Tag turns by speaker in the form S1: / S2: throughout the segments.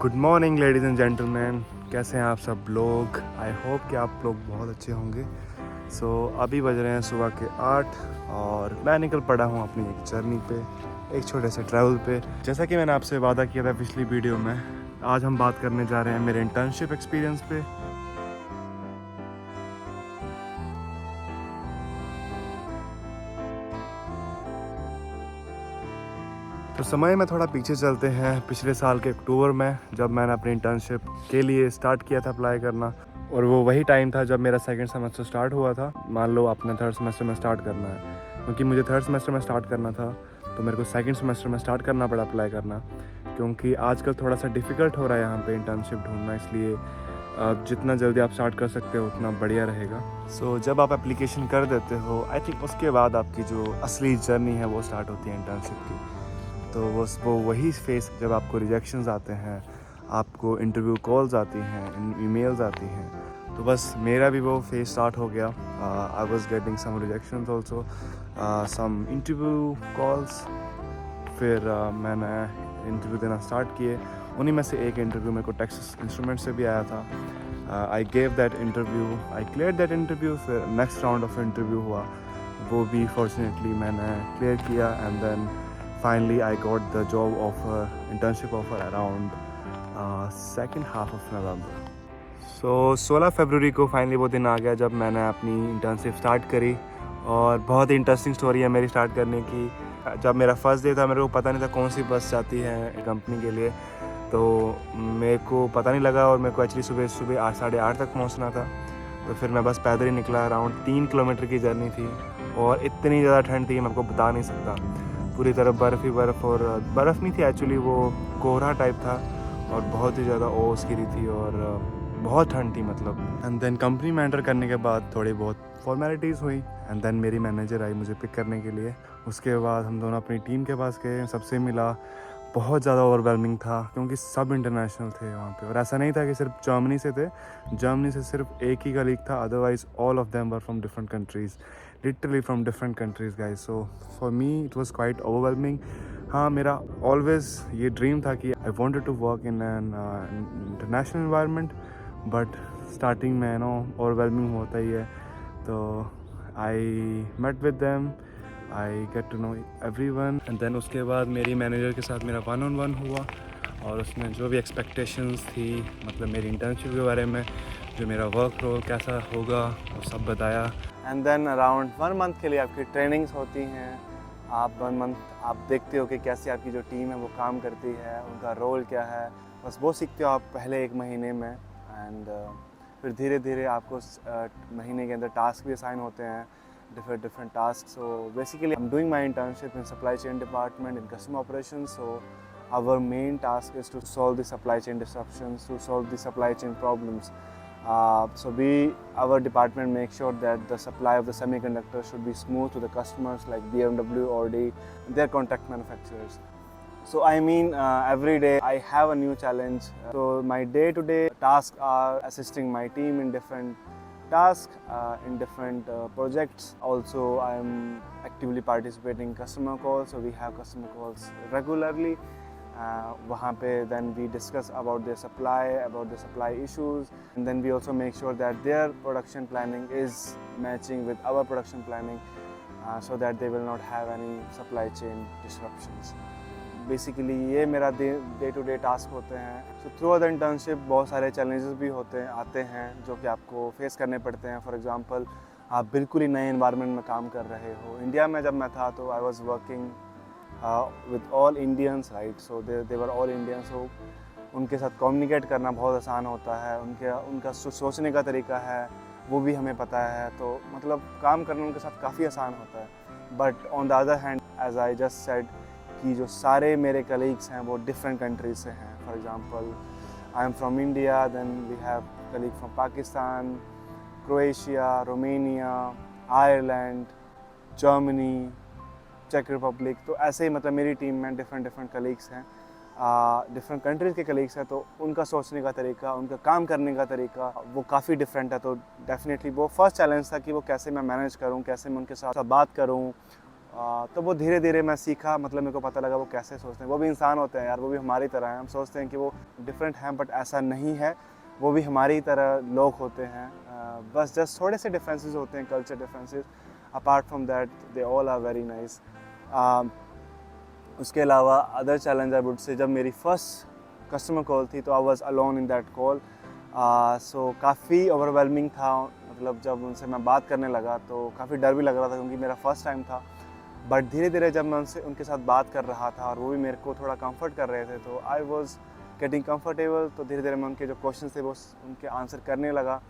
S1: Good morning ladies and gentleman, कैसे हैं आप सब लोग। आई होप कि आप लोग बहुत अच्छे होंगे। अभी बज रहे हैं सुबह के 8 और मैं निकल पड़ा हूँ अपनी एक जर्नी पे, एक छोटे से ट्रैवल पे। जैसा कि मैंने आपसे वादा किया था पिछली वीडियो में, आज हम बात करने जा रहे हैं मेरे इंटर्नशिप एक्सपीरियंस पे। तो समय में थोड़ा पीछे चलते हैं, पिछले साल के अक्टूबर में जब मैंने अपनी इंटर्नशिप के लिए स्टार्ट किया था अप्लाई करना, और वो वही टाइम था जब मेरा सेकंड सेमेस्टर स्टार्ट हुआ था। मान लो अपने थर्ड सेमेस्टर में स्टार्ट करना है, क्योंकि मुझे थर्ड सेमेस्टर में स्टार्ट करना था तो मेरे को सेकंड सेमेस्टर में स्टार्ट करना पड़ा अप्लाई करना, क्योंकि आजकल थोड़ा सा डिफ़िकल्ट हो रहा है यहाँ पे इंटर्नशिप ढूंढना। इसलिए जितना जल्दी आप स्टार्ट कर सकते हो उतना बढ़िया रहेगा। जब आप एप्लीकेशन कर देते हो, आई थिंक उसके बाद आपकी जो असली जर्नी है वो स्टार्ट होती है इंटर्नशिप की। तो वो वही फेस जब आपको रिजेक्शंस आते हैं, आपको इंटरव्यू कॉल्स आती हैं, ईमेल्स आती हैं, तो बस मेरा भी वो फेस स्टार्ट हो गया। I was getting some rejections also, some interview calls. फिर मैंने इंटरव्यू देना स्टार्ट किए। उन्हीं में से एक इंटरव्यू मेरे को टेक्सास इंस्ट्रूमेंट से भी आया था। I gave that interview, I clear that interview. फिर नेक्स्ट राउंड ऑफ इंटरव्यू हुआ, वो भी फॉर्चुनेटली मैंने क्लियर किया। And then finally I got the job offer, internship offer around second half of November. 16 फरवरी को फाइनली वो दिन आ गया जब मैंने अपनी इंटर्नशिप स्टार्ट करी। और बहुत ही इंटरेस्टिंग स्टोरी है मेरी स्टार्ट करने की। जब मेरा फर्स्ट डे था, मेरे को पता नहीं था कौन सी बस जाती है कंपनी के लिए, तो मेरे को पता नहीं लगा और मेरे को एक्चुअली सुबह 8:30 तक पहुंचना था। तो फिर मैं बस पैदल ही निकला। अराउंड 3 किलोमीटर की जर्नी थी और इतनी ज़्यादा ठंड थी, मैं आपको बता नहीं सकता। पूरी तरफ बर्फ़ ही बर्फ़, और बर्फ़ नहीं थी एक्चुअली, वो कोहरा टाइप था और बहुत ही ज़्यादा ओस गिरी थी और बहुत ठंड थी मतलब। एंड देन कंपनी में एंटर करने के बाद थोड़ी बहुत फॉर्मेलिटीज़ हुई। एंड देन मेरी मैनेजर आई मुझे पिक करने के लिए। उसके बाद हम दोनों अपनी टीम के पास गए, सबसे मिला। बहुत ज़्यादा ओवरवेलमिंग था क्योंकि सब इंटरनेशनल थे वहाँ पे, और ऐसा नहीं था कि सिर्फ जर्मनी से थे। जर्मनी से सिर्फ एक ही कलीग था, otherwise all of them were from different countries, literally from different countries guys. So for me it was quite overwhelming. हाँ, मेरा ऑलवेज ये ड्रीम था कि I wanted to work in an international environment, but starting में नो overwhelming होता ही है। तो I met with them, I get to know everyone. And then उसके बाद मेरी मैनेजर के साथ मेरा 1-on-1 हुआ, और उसने जो भी एक्सपेक्टेशंस थी, मतलब मेरी इंटर्नशिप के बारे में, जो मेरा वर्क रोल कैसा होगा, वो सब बताया। एंड देन अराउंड 1 मंथ के लिए आपकी ट्रेनिंग्स होती हैं। आप 1 मंथ आप देखते हो कि कैसे आपकी जो टीम है वो काम करती है, उनका रोल क्या है, बस वो सीखते हो आप पहले 1 महीने में। एंड फिर धीरे धीरे आपको महीने के अंदर टास्क भी असाइन होते हैं, different tasks. So basically I'm doing my internship in supply chain department in customer operations. So our main task is to solve the supply chain disruptions, to solve the supply chain problems. Our department makes sure that the supply of the semiconductors should be smooth to the customers like BMW, Audi, their contract manufacturers. So I mean, every day I have a new challenge. So my day-to-day tasks are assisting my team in different tasks, in different projects. Also, I am actively participating in customer calls. So we have customer calls regularly. वहाँ पे then we discuss about their supply issues, and then we also make sure that their production planning is matching with our production planning, so that they will not have any supply chain disruptions. Basically ये मेरा day to day task होते हैं। So through the internship बहुत सारे challenges भी आते हैं जो कि आपको फेस करने पड़ते हैं। फॉर एग्जांपल, आप बिल्कुल ही नए एनवायरनमेंट में काम कर रहे हो। इंडिया में जब मैं था तो I was working with all Indians, right. So they were all Indians. So उनके साथ कम्युनिकेट करना बहुत आसान होता है। उनका सोचने का तरीका है वो भी हमें पता है, तो मतलब काम करना उनके साथ काफ़ी आसान होता है। But on the other hand, as I just said, कि जो सारे मेरे कलीग्स हैं वो डिफरेंट कंट्रीज से हैं। For example, I am from India, then we have colleague from Pakistan, Croatia, Romania, Ireland, Germany, चेक रिपब्लिक। तो ऐसे ही मतलब मेरी टीम में डिफरेंट कलीग्स हैं, डिफरेंट कंट्रीज़ के कलीग्स हैं। तो उनका सोचने का तरीका, उनका काम करने का तरीका वो काफ़ी डिफरेंट है। तो डेफिनेटली वो फर्स्ट चैलेंज था कि वो कैसे मैं मैनेज करूँ, कैसे मैं उनके साथ बात करूँ, तो वो धीरे धीरे मैं सीखा, मतलब मेरे को पता लगा वो कैसे सोचते हैं। वो भी इंसान होते हैं यार, वो भी हमारी तरह हैं। हम सोचते हैं कि वो डिफरेंट हैं, बट ऐसा नहीं है, वो भी हमारी तरह लोग होते हैं। बस जस्ट थोड़े से डिफरेंसेस होते हैं, culture differences. Apart from that they all are very nice. उसके अलावा other challenge I would say, जब मेरी फर्स्ट कस्टमर कॉल थी तो I was alone in that call. So काफ़ी ओवरवेलमिंग था। मतलब जब उनसे मैं बात करने लगा तो काफ़ी डर भी लग रहा था, क्योंकि मेरा फर्स्ट टाइम था। बट धीरे धीरे जब मैं उनके साथ बात कर रहा था और वो भी मेरे को थोड़ा कंफर्ट कर रहे थे, तो आई वाज गेटिंग कंफर्टेबल। तो धीरे धीरे मैं उनके जो क्वेश्चन थे वो उनके आंसर करने लगा,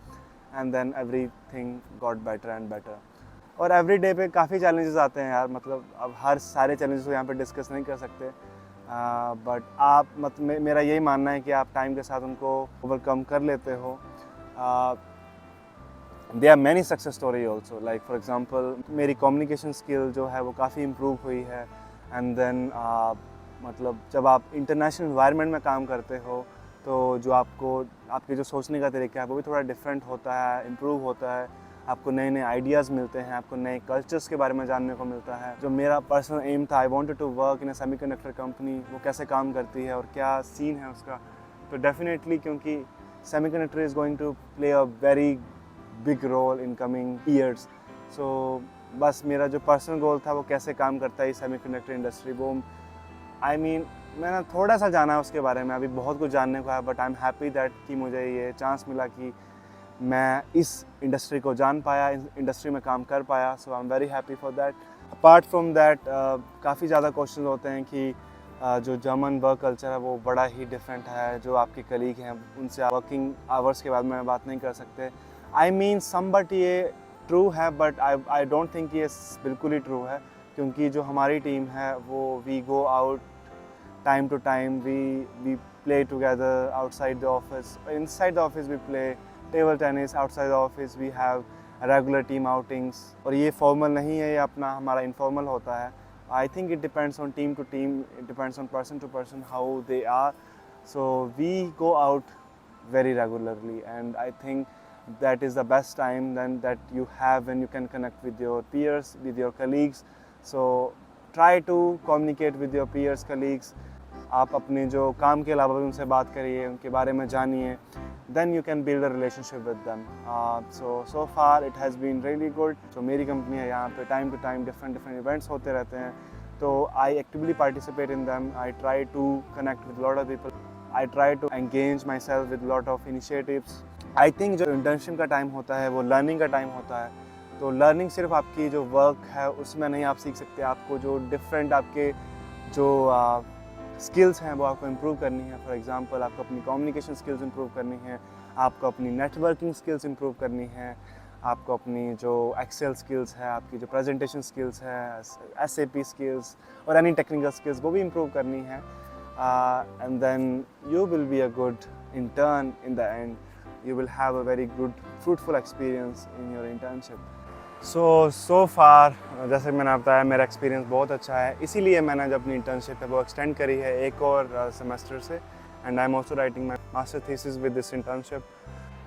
S1: and then everything got better and better. और एवरी डे पे काफ़ी चैलेंजेस आते हैं यार, मतलब अब हर सारे चैलेंजेस को यहाँ पे डिस्कस नहीं कर सकते। बट मेरा यही मानना है कि आप टाइम के साथ उनको ओवरकम कर लेते हो। There are many success story also, like for example मेरी कम्युनिकेशन स्किल जो है वो काफ़ी इम्प्रूव हुई है। एंड देन मतलब जब आप इंटरनेशनल इन्वायरमेंट में काम करते हो तो जो आपके जो सोचने का तरीका है वो भी थोड़ा डिफरेंट होता है, इम्प्रूव होता है। आपको नए नए आइडियाज़ मिलते हैं, आपको नए कल्चर्स के बारे में जानने को मिलता है। जो मेरा पर्सनल एम था, I wanted to work in a semiconductor company, वो कैसे काम करती है और क्या सीन है उसका। तो डेफिनेटली, क्योंकि semiconductor is going to play a very big role in coming years. So बस मेरा जो पर्सनल गोल था वो कैसे काम करता है सेमीकंडक्टर इंडस्ट्री, वो मैंने थोड़ा सा जाना है उसके बारे में, अभी बहुत कुछ जानने को है। But I am happy that कि मुझे ये चांस मिला कि मैं इस इंडस्ट्री को जान पाया, इस इंडस्ट्री में काम कर पाया। So I am very happy for that. Apart from that काफ़ी ज़्यादा क्वेश्चन होते हैं कि जो जर्मन वर्क कल्चर है वो बड़ा ही डिफरेंट है। जो आपके कलीग हैं उनसे वर्किंग आवर्स के बाद में बात नहीं कर सकते। सम बट ये ट्रू है, बट आई डोंट थिंक ये बिल्कुल ही ट्रू है, क्योंकि जो हमारी टीम है वो we go out time to time, we play together outside the office. Inside the office we play table tennis, outside the office we have regular team outings. और ये formal नहीं है, ये अपना हमारा informal होता है। I think it depends on team to team, it depends on person to person how they are. So we go out very regularly, and I think that is the best time then that you have when you can connect with your peers, with your colleagues. So try to communicate with your peers, colleagues. आप अपने जो काम के अलावा भी उनसे बात करिए, उनके बारे में जानिए, then you can build a relationship with them. So far it has been really good. जो मेरी कंपनी है यहाँ पे time to time different events होते रहते हैं, तो I actively participate in them. I try to connect with lot of people, I try to engage myself with lot of initiatives. I think जो internship का time होता है वो learning का टाइम होता है। तो लर्निंग सिर्फ आपकी जो वर्क है उसमें नहीं आप सीख सकते, आपको जो डिफरेंट आपके जो स्किल्स हैं वो आपको इम्प्रूव करनी है। फॉर एग्जांपल आपको अपनी कम्युनिकेशन स्किल्स इम्प्रूव करनी है, आपको अपनी नेटवर्किंग स्किल्स इम्प्रूव करनी है, आपको अपनी जो एक्सेल स्किल्स है, आपकी जो प्रेजेंटेशन स्किल्स है, SAP स्किल्स और एनी टेक्निकल स्किल्स वो भी इम्प्रूव करनी है। And then you will be a good intern in the end, you will have a very good fruitful experience in your internship. So far जैसे मैंने बताया मेरा एक्सपीरियंस बहुत अच्छा है, इसीलिए मैंने जब अपनी इंटर्नशिप है वो एक्सटेंड करी है एक और सेमेस्टर से। And I am also writing my master thesis with this internship.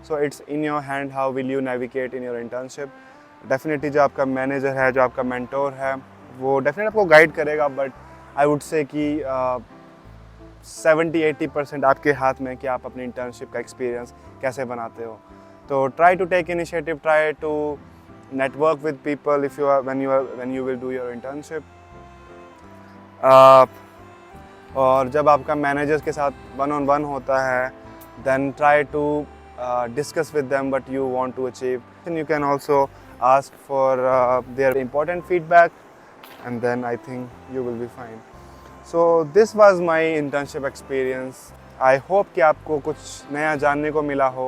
S1: So it's in your hand how will you navigate in your internship. Definitely जो आपका मैनेजर है, जो आपका मेंटोर है, वो डेफिनेटली आपको गाइड करेगा, बट आई वुड से कि 70-80% आपके हाथ में कि आप अपनी इंटर्नशिप का एक्सपीरियंस कैसे बनाते हो। तो try to take initiative, try to network with people if when you will do your internship. और जब आपका मैनेजर्स के साथ 1-on-1 होता है, then try to discuss with them what you want to achieve. And you can also ask for their important feedback, and then I think you will be fine. So this was my internship experience. I hope कि आपको कुछ नया जानने को मिला हो,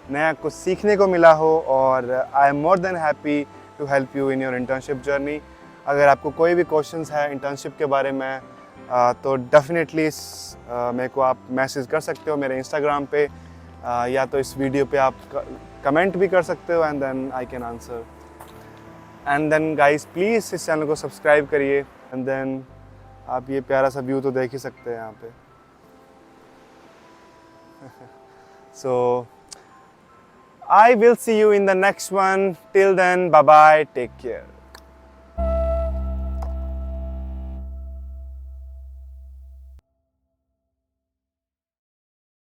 S1: नया कुछ सीखने को मिला हो, और I am more than happy to help you in your internship journey. अगर आपको कोई भी क्वेश्चंस है इंटर्नशिप के बारे में तो डेफिनेटली मेरे को आप मैसेज कर सकते हो मेरे इंस्टाग्राम पे, या तो इस वीडियो पे आप कमेंट भी कर सकते हो, and then I can answer. And then guys please इस चैनल को सब्सक्राइब करिए, एंड देन आप ये प्यारा सा व्यू तो देख ही सकते हैं यहाँ पे। So I will see you in the next one. Till then, bye bye, take care.